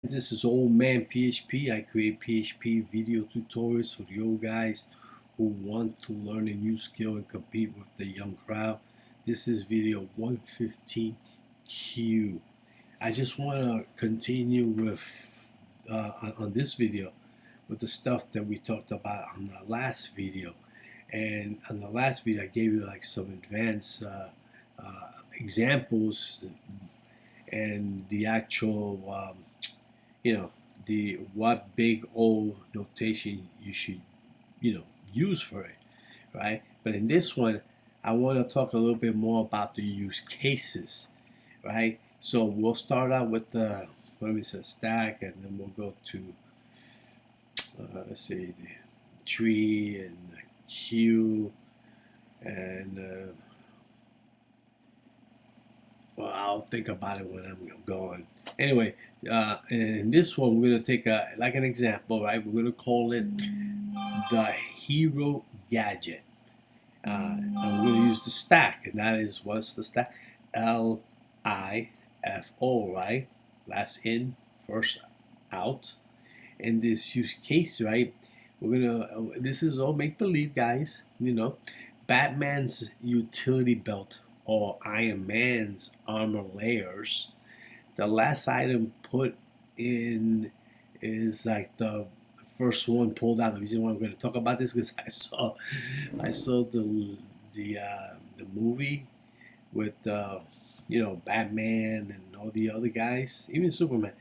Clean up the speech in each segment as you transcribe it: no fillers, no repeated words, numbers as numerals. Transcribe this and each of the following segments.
This is Old Man PHP. I create PHP video tutorials for you guys who want to learn a new skill and compete with the young crowd. This is video 115Q. I just want to continue with on this video with the stuff that we talked about on the last video. And on the last video, I gave you like some advanced examples and the actual you know, the what big O notation you should, use for it, right? But in this one, I want to talk a little bit more about the use cases, right? So we'll start out with the, let me say, stack, and then we'll go to, let's see, the tree and the queue, and well, I'll think about it when I'm going. Anyway, in this one, we're gonna take like an example, right? We're gonna call it the hero gadget. And we're gonna use the stack, and that is what's the stack? LIFO, right? Last in, first out. In this use case, right? We're gonna. This is all make believe, guys. Batman's utility belt or Iron Man's armor layers. The last item put in is like the first one pulled out. The reason why I'm going to talk about this because I saw the movie with Batman and all the other guys, even Superman,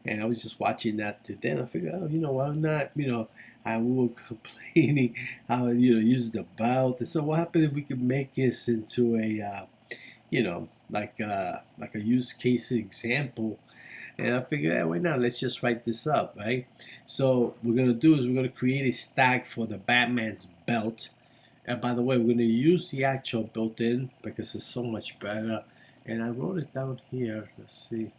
and I was just watching that today. And I figured, oh, why not? I we were complaining how uses the belt. And so what happened if we could make this into a like a use case example? And I figured, why not? Let's just write this up, right? So what we're gonna do is we're gonna create a stack for the Batman's belt. And by the way, we're gonna use the actual built-in because it's so much better. And I wrote it down here. Let's see.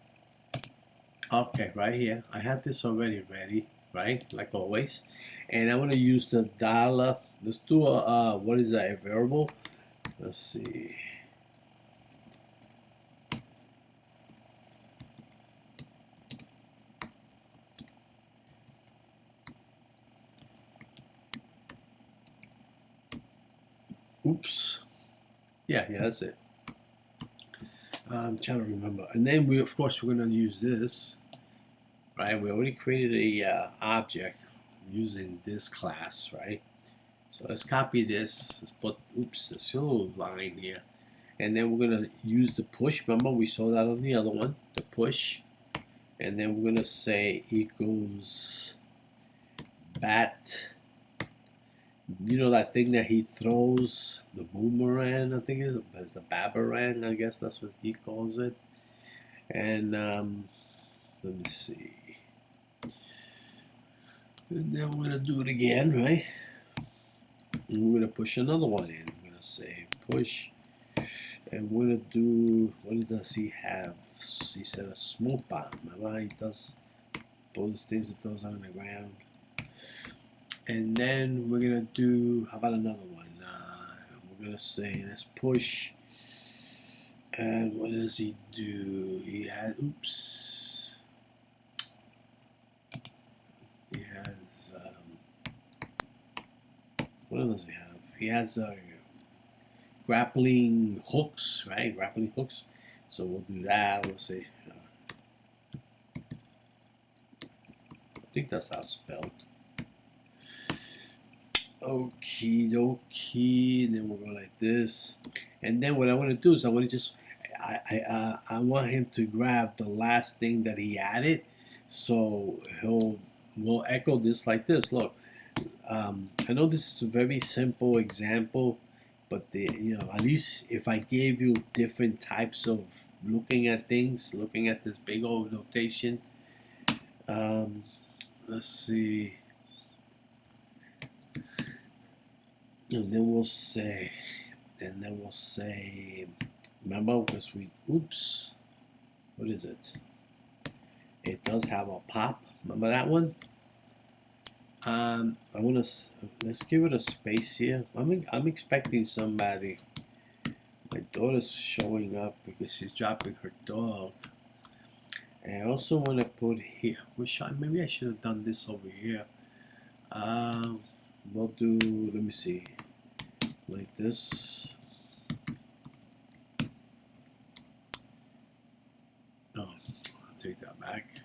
Okay, right here. I have this already ready, right? Like always. And I'm gonna use the dollar. Let's do a what is that? A variable. Let's see. Oops. Yeah, that's it. I'm trying to remember. And then of course, we're going to use this, right? We already created a object using this class, right? So let's copy this. Let's put, this little line here. And then we're going to use the push. Remember, we saw that on the other one, the push. And then we're going to say equals bat. That thing that he throws, the boomerang, I think it's the babarang, I guess that's what he calls it. And let me see. And then we're going to do it again, right? And we're going to push another one in. We're going to say push. And we're going to do, what does he have? He said a smoke bomb. Remember, he does those things that goes on the ground. And then we're gonna do, how about another one? We're gonna say let's push. And what does he do? He has, he has, what does he have? He has grappling hooks, right? Grappling hooks. So we'll do that. We'll say, I think that's how it's spelled. Okie dokie, then we'll go like this, and then what I want to do is I want to just I want him to grab the last thing that he added, so we'll echo this like this. Look, I know this is a very simple example, but at least if I gave you different types of looking at things, looking at this big old notation, let's see. And then we'll say, remember, because what is it? It does have a pop. Remember that one? Let's give it a space here. I'm expecting somebody. My daughter's showing up because she's dropping her dog. And I also want to put here, maybe I should have done this over here. We'll do, let me see, like this. Oh, I'll take that back.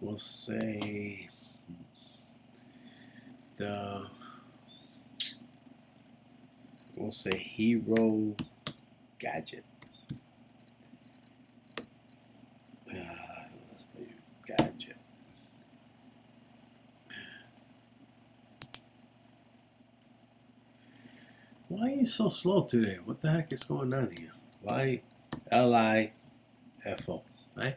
We'll say we'll say hero gadget. Let's put gadget. Why are you so slow today? What the heck is going on here? Why LIFO, right?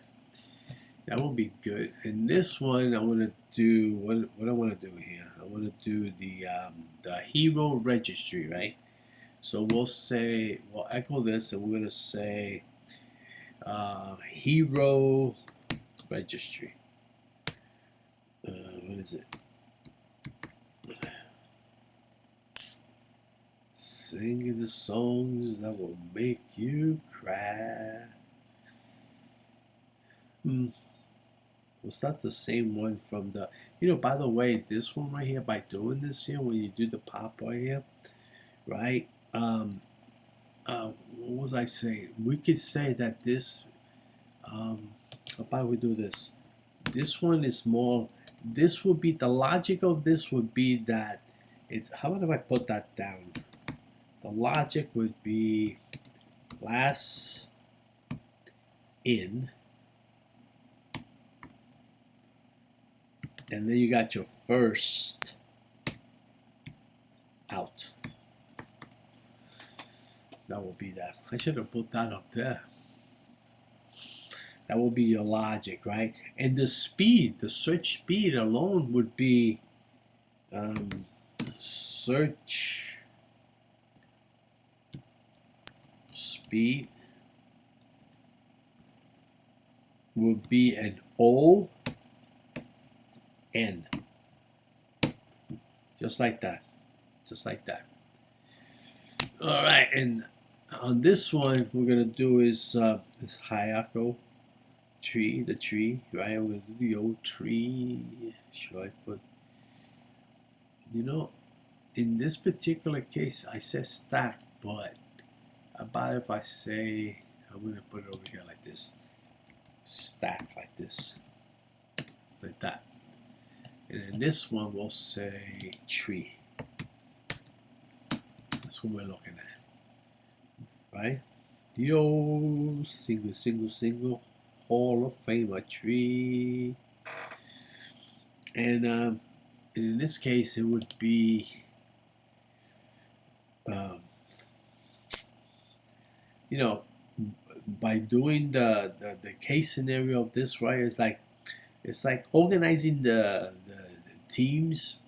That will be good. And this one, I want to do what I want to do here. I want to do the hero registry, right? So we'll say we'll echo this, and we're gonna say hero registry. What is it? Sing the songs that will make you cry. Was that the same one from the, by the way, this one right here, by doing this here, when you do the pop right here, right? What was I saying? We could say that this, how about we do this? This one is more, this would be, the logic of this would be that it's, how about if I put that down? The logic would be last in, and then you got your first out. That will be that. I should have put that up there. That will be your logic, right? And the speed, the search speed alone would be search speed would be an O N. Just like that. Just like that. All right, and on this one, we're gonna do is this hierarchical tree, the tree, right? We're gonna do the old tree. Should I put? In this particular case, I said stack, but about if I say, I'm gonna put it over here like this, stack like this, like that. And in this one, we'll say tree. That's what we're looking at, right? The old single Hall of Famer tree. And in this case, it would be, by doing the case scenario of this, right? It's like organizing the teams,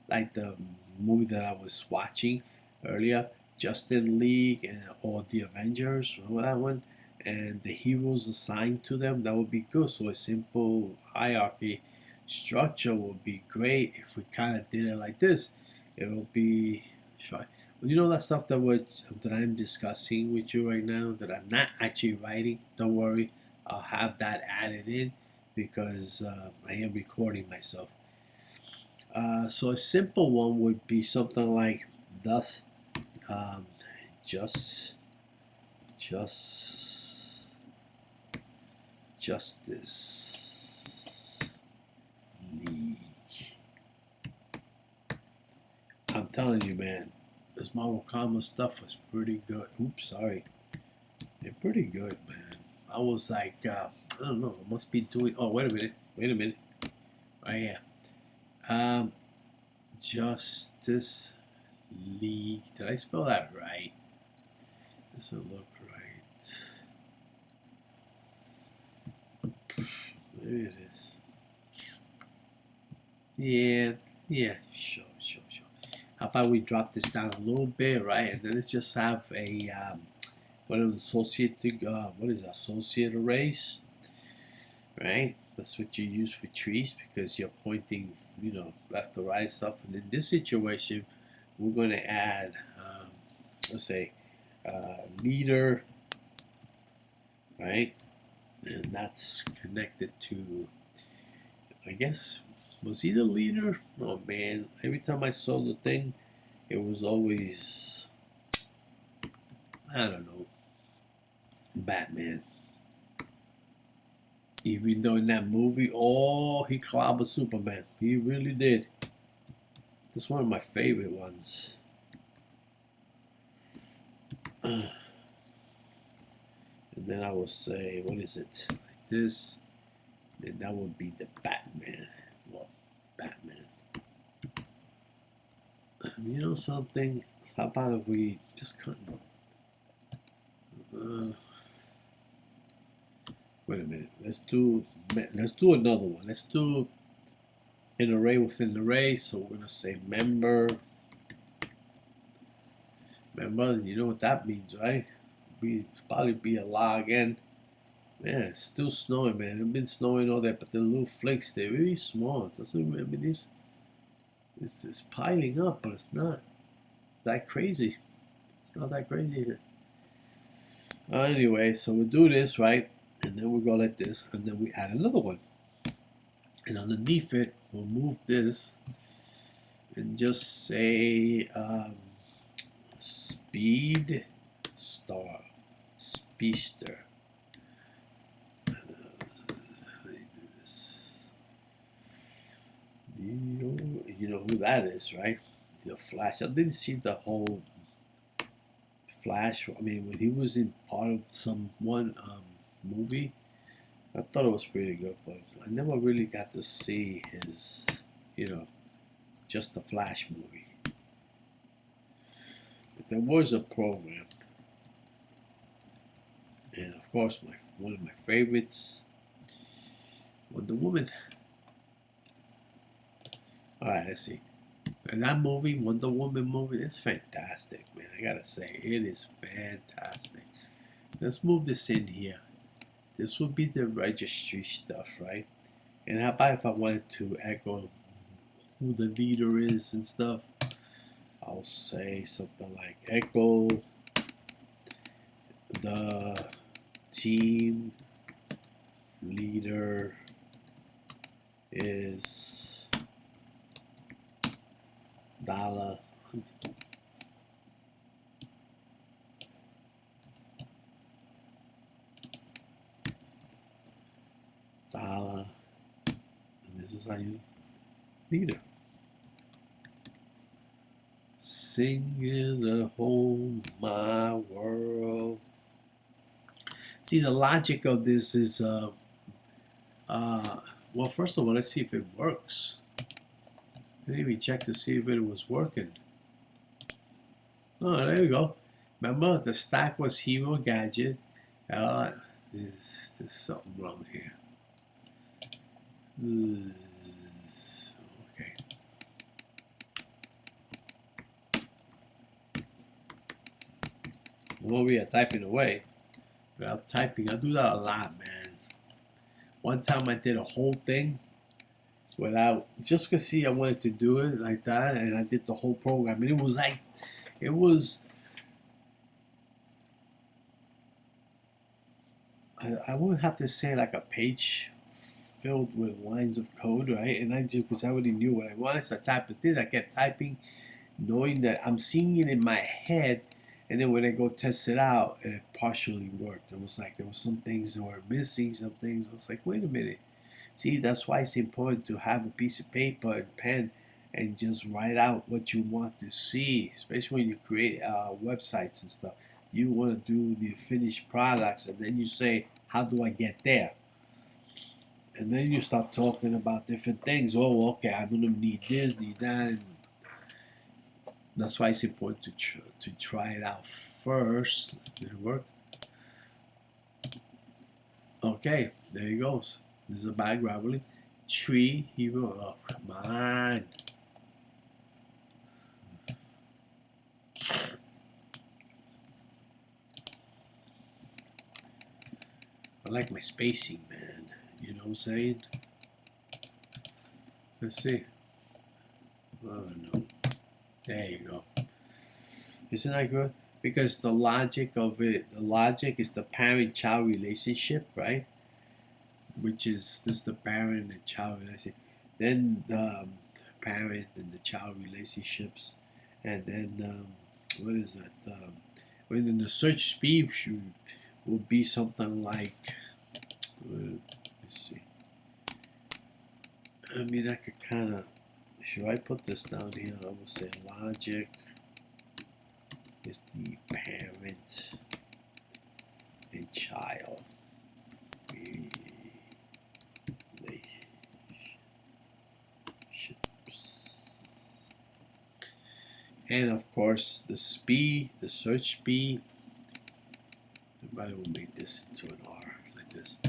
like the movie that I was watching earlier, Justice League, or the Avengers, remember that one? And the heroes assigned to them, that would be good. So a simple hierarchy structure would be great if we kind of did it like this. It'll be sure. Well, that stuff that I'm discussing with you right now, that I'm not actually writing, don't worry, I'll have that added in because I am recording myself. So a simple one would be something like thus, justice League. I'm telling you, man, this Marvel Comics stuff was pretty good. Oops, sorry. They're pretty good, man. I was like, I don't know, I must be doing, oh, wait a minute. Right here. Justice League. Did I spell that right? Doesn't look right. Maybe it is. Yeah, sure. How about we drop this down a little bit, right? And then let's just have a associated arrays, right? That's what you use for trees because you're pointing, left to right stuff. And in this situation, we're going to add, let's say, leader, right? and that's connected to, I guess, was he the leader? Oh man, every time I saw the thing, it was always, I don't know, Batman. Even though in that movie, oh, he clobbered Superman. He really did. It's one of my favorite ones. And then I would say, what is it? Like this. Then that would be the Batman. Well, Batman. You know something? How about if we just cut? Wait a minute. Let's do another one. Let's do an array within an array. So we're gonna say member. Member. You know what that means, right? We probably be a log n. Man, it's still snowing, man. It's been snowing all that, but the little flakes, they're really small. Doesn't remember this. It's piling up, but it's not that crazy. It's not that crazy. Anyway, so we'll do this, right? And then we'll go like this, and then we add another one. And underneath it, we'll move this and just say speed star, speedster. You know who that is, right? The Flash. I didn't see the whole Flash. I mean, when he was in part of some one movie, I thought it was pretty good, but I never really got to see his, just the Flash movie. But there was a program, and of course, one of my favorites, Wonder Woman. All right, let's see. And that movie, Wonder Woman movie, it's fantastic, man. I gotta say, it is fantastic. Let's move this in here. This would be the registry stuff, right? And how about if I wanted to echo who the leader is and stuff? I'll say something like echo the team leader is dollar and this is how you leader. Sing in the whole my world. See, the logic of this is well, first of all, let's see if it works. Maybe check to see if it was working. Oh, there we go. Remember, the stack was hero gadget. There's something wrong here. Okay. Well, we are typing away. Without typing, I do that a lot, man. One time I did a whole thing without, just because see I wanted to do it like that, and I did the whole program. And it was like, I would have to say like a page filled with lines of code, right? And I just, because I already knew what I wanted, so I typed it in. I kept typing, knowing that I'm seeing it in my head, and then when I go test it out, it partially worked. It was like there were some things that were missing, some things. I was like, wait a minute. See, that's why it's important to have a piece of paper and pen and just write out what you want to see, especially when you create websites and stuff. You want to do the finished products, and then you say, how do I get there? And then you start talking about different things. Oh, okay, I'm going to need this, need that. And that's why it's important to try it out first. Did it work? Okay, there he goes. This is a bad grappling. Tree hero. Oh, come on. I like my spacing, man. You know what I'm saying? Let's see. I don't know. There you go. Isn't that good? Because the logic of it, the logic is the parent-child relationship, right? which is this is the parent and child relationship. Then the parent and the child relationships, and then what is that? When the search speed will be something like, let's see. I mean, I could kind of, should I put this down here? I will say logic is the parent and child relationships. And of course, the speed, the search speed, everybody will make this into an R like this.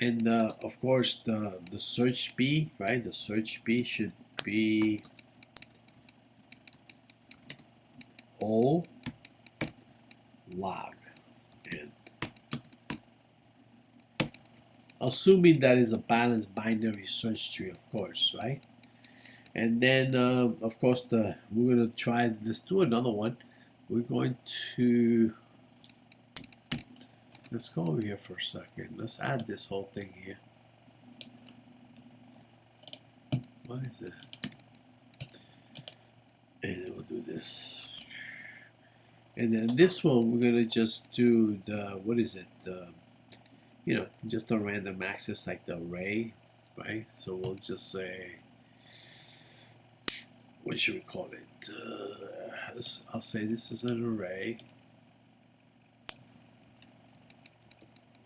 And of course, the search speed, right? The search speed should be O log n. Assuming that is a balanced binary search tree, of course, right? And then, of course, we're going to try, let's do another one. We're going to, let's go over here for a second. Let's add this whole thing here. What is it? And then we'll do this. And then this one, we're going to just do the, what is it? You know, just a random access like the array, right? So we'll just say, what should we call it? I'll say this is an array,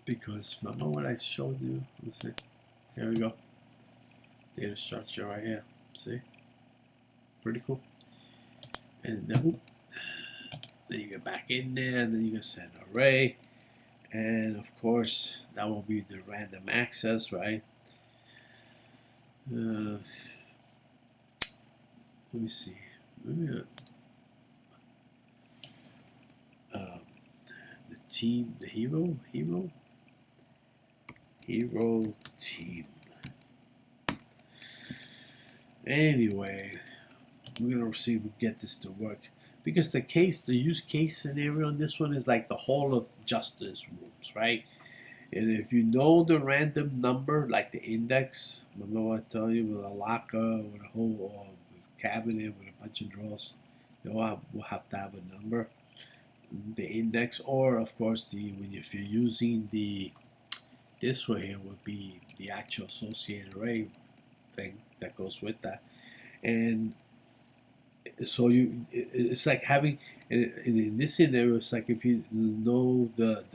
because remember what I showed you? Let's see. Here we go. Data structure right here. See? Pretty cool. And then you get back in there, and then you can set an array. And of course, that will be the random access, right? Let me see. Maybe the team, the hero team. Anyway, we're gonna see if we get this to work, because the use case scenario on this one is like the whole of justice rooms, right? And if you know the random number, like the index, remember what I tell you, with a locker, with a whole cabinet with a bunch of drawers, we'll have to have a number, the index, or of course if you're using this way here would be the actual associated array thing that goes with that. And so it's like having, in this scenario, it's like if you know the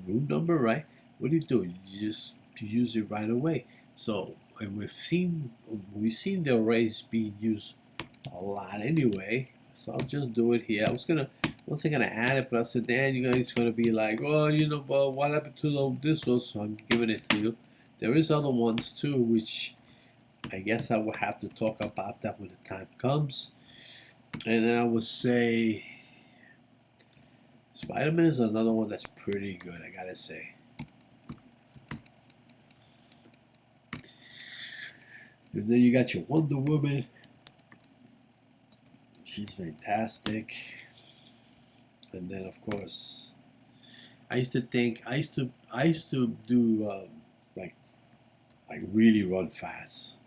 room number, right? What do? You just use it right away. So, and we've seen the arrays being used a lot anyway. So I'll just do it here. Once I'm gonna add it, but I said, then you guys gonna be like, oh, you know, but what happened to this one? So I'm giving it to you. There is other ones too, which I guess I will have to talk about that when the time comes. And then I would say Spider-Man is another one that's pretty good, I gotta say. And then you got your Wonder Woman. She's fantastic. And then of course, I used to do like really run fast.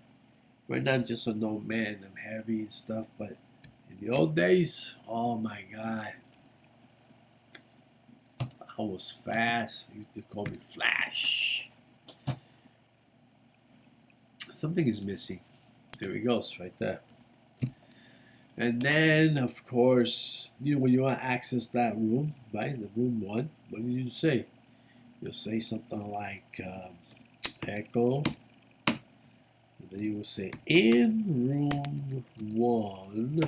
Right now I'm just a no man, I'm heavy and stuff, but in the old days, oh my god, I was fast. You used to call me Flash. Something is missing. There he goes, right there. And then, of course, you know, when you want to access that room, right, the room 1, what do you say? You'll say something like echo, and then you will say, in room 1,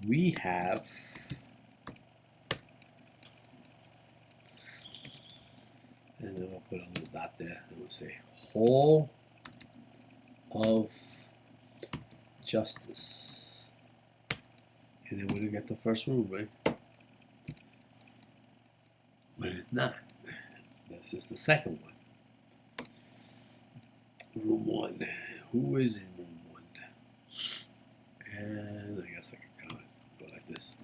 we have, and then I'll put a little dot there, and we'll say, Hall of Justice. And then we're going to get the first room, right? But it's not. This is the second one. Room 1. Who is in room 1? And I guess I can kind of go like this.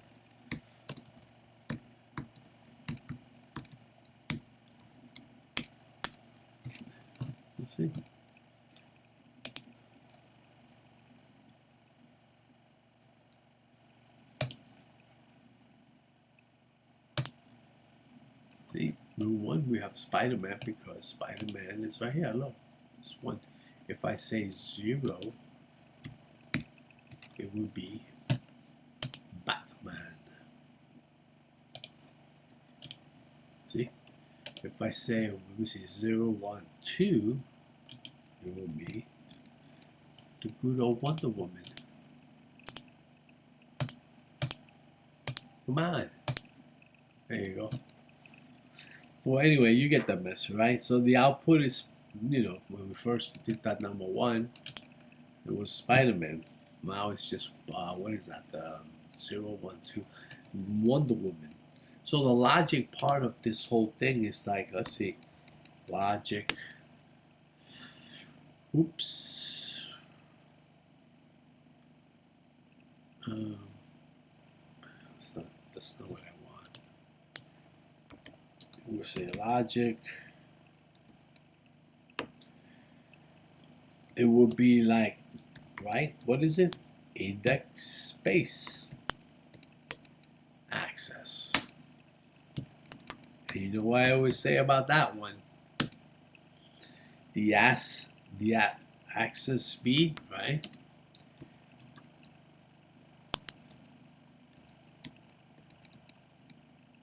See, new one, we have Spider-Man because Spider-Man is right here. Look, this one. If I say 0, it would be Batman. See? If I say, let me see, 0, 1, 2, it would be the good old Wonder Woman. Come on. There you go. Well, anyway, you get the message, right? So the output is, you know, when we first did that number 1, it was Spider-Man. Now it's just, what is that? 0, 1, 2, Wonder Woman. So the logic part of this whole thing is like, let's see, logic. Oops. That's not what I want. We'll say logic. It would be like, right? What is it? Index space access. And you know what I always say about that one? The access speed, right?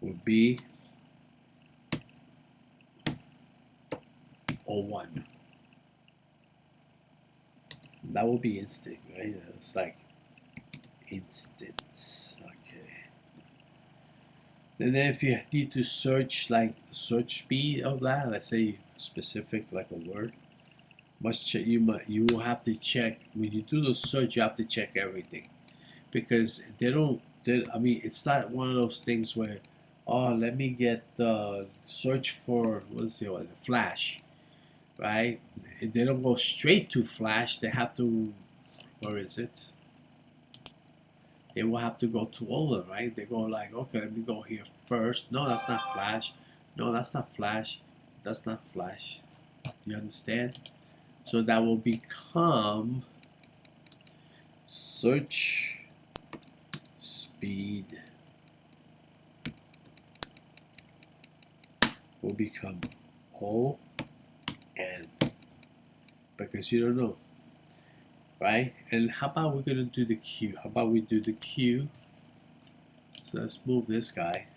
Would be 01. That would be instant, right? It's like instance. Okay. And then if you need to search, like search speed of that, let's say specific, like a word, you will have to check when you do the search. You have to check everything because I mean, it's not one of those things where, oh, let me get the search for what's the Flash, right? They don't go straight to Flash. They have to, where is it? They will have to go to all of them, right? They go like, okay, let me go here first. No, that's not Flash. No, that's not Flash. That's not Flash. You understand? So that will become search speed will become O N because you don't know, right? And how about we're gonna do the Q? How about we do the Q? So let's move this guy.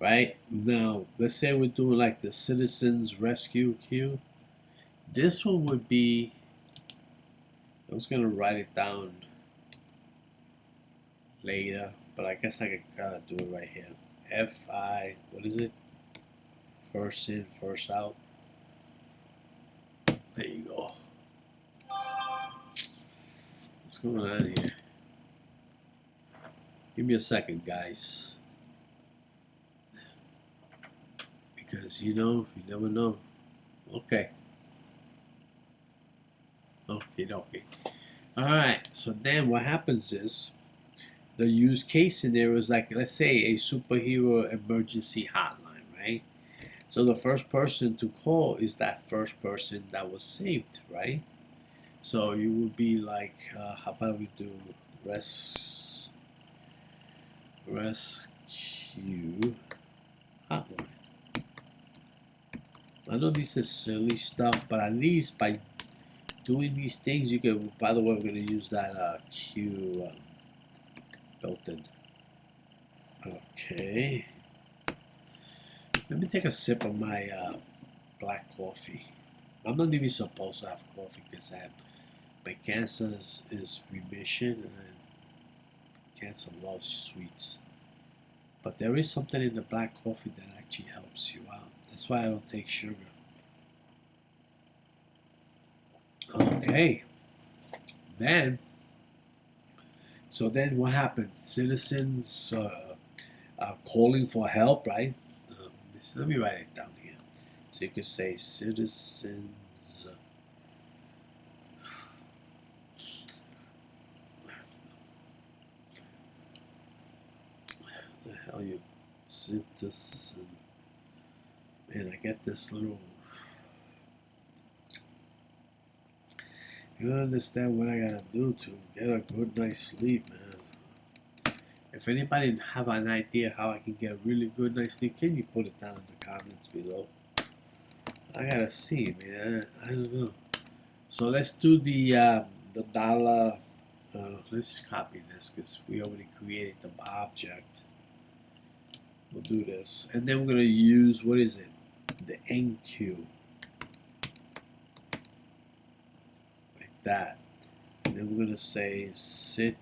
Right now, let's say we're doing like the Citizens Rescue Queue. This one would be, I was gonna write it down later, but I guess I can kind of do it right here. FI, what is it? First in, first out. There you go. What's going on here? Give me a second, guys. Because you know, you never know. Okay. Okay. Alright, so then what happens is the use case scenario is like, let's say a superhero emergency hotline, right? So the first person to call is that first person that was saved, right? So you would be like, how about we do rescue hotline. I know this is silly stuff, but at least by doing these things, you can. By the way, we're gonna use that Q built in. Okay. Let me take a sip of my black coffee. I'm not even supposed to have coffee because my cancer is remission and cancer loves sweets. But there is something in the black coffee that actually helps you out. That's why I don't take sugar. Okay. So then what happens? Citizens calling for help, right? Let me write it down here. So you can say citizens. The hell you citizen. Man, I get this little. You don't understand what I gotta do to get a good night's sleep, man. If anybody have an idea how I can get a really good night's sleep, can you put it down in the comments below? I gotta see, man. I don't know. So let's do the dollar. Let's copy this because we already created the object. We'll do this, and then we're gonna use, what is it? The NQ, like that. And then we're gonna say citizen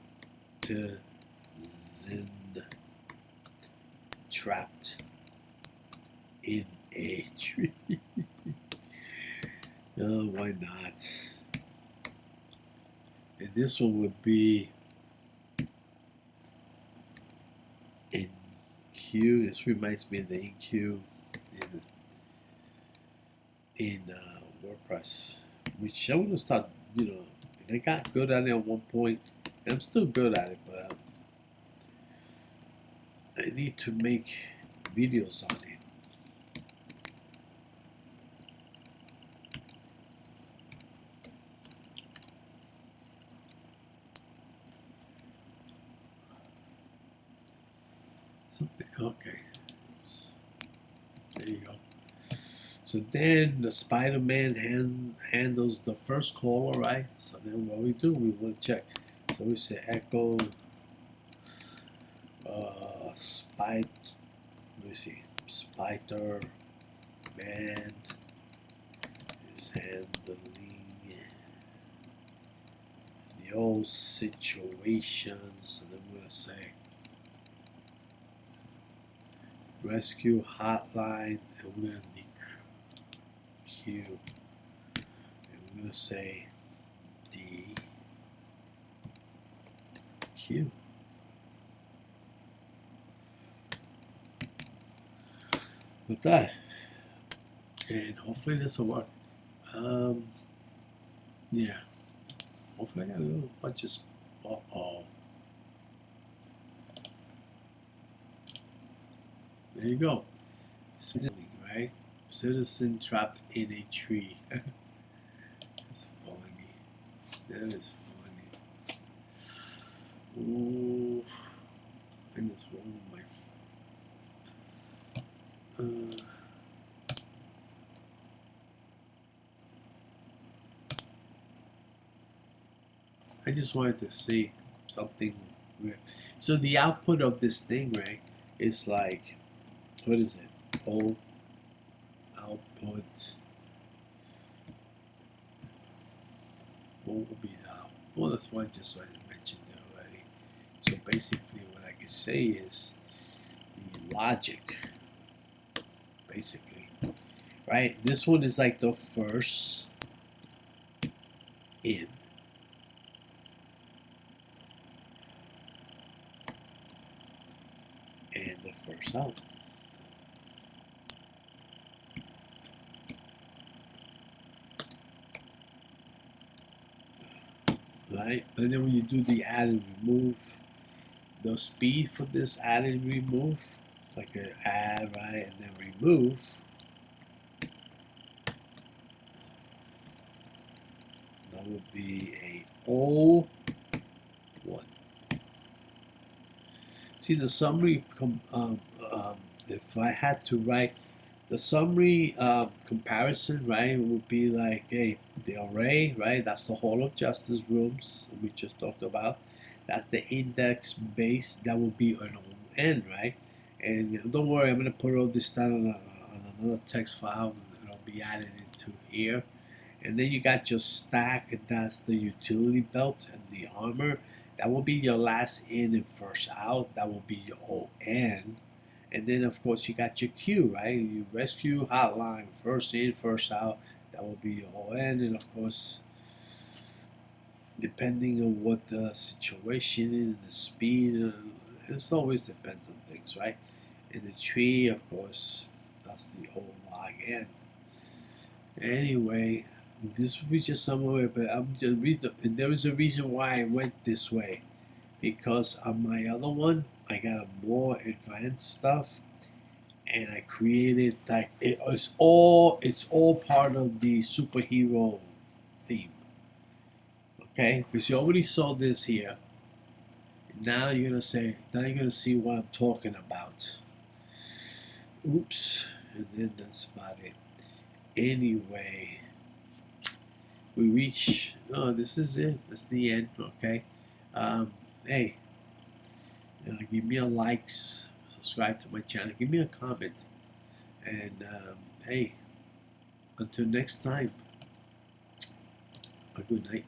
trapped in a tree. Oh, why not? And this one would be NQ. This reminds me of the NQ in WordPress, which I want to start, you know, and I got good at it at one point, and I'm still good at it, but I need to make videos on it. Something, okay. There you go. So then the Spider-Man handles the first caller, right? So then what we do, we want to check. So we say echo let me see, Spider Man is handling the old situations, and then we're gonna say rescue hotline, and we're gonna DQ, and we're gonna say DQ. With that, and hopefully this will work. Yeah, hopefully I got a little bunch of there you go. Right? Citizen trapped in a tree. That's funny. That is funny. Ooh, I think it's wrong with my I just wanted to see something weird. So the output of this thing, right, is like, what is it? Oh, output. What will be the output? Well, that's why I just mentioned it already. So basically what I can say is the logic, basically, right? This one is like the first in. And the first out. Right? And then when you do the add and remove, the speed for this add and remove, like an add, right, and then remove, that would be a O1. See the summary, if I had to write the summary comparison, right, would be like, hey, the array, right, that's the Hall of Justice rooms we just talked about. That's the index base, that will be an ON, right? And don't worry, I'm going to put all this down on another text file, and it'll be added into here. And then you got your stack, and that's the utility belt and the armor. That will be your last in and first out. That will be your ON. And then of course you got your Q, right? You rescue hotline, first in, first out. That will be your ON. And of course, depending on what the situation is, the speed, it always depends on things, right? In the tree, of course, that's the old log n. Anyway, this will be just somewhere, but I'm just and there is a reason why I went this way, because on my other one I got a more advanced stuff, and I created like it's all part of the superhero theme. Okay, because you already saw this here. Now you're gonna say, now you're gonna see what I'm talking about. Oops, and then that's about it. Anyway, we reach. Oh, this is it. That's the end. Okay. Hey, give me a likes, subscribe to my channel, give me a comment, and hey, until next time, a good night.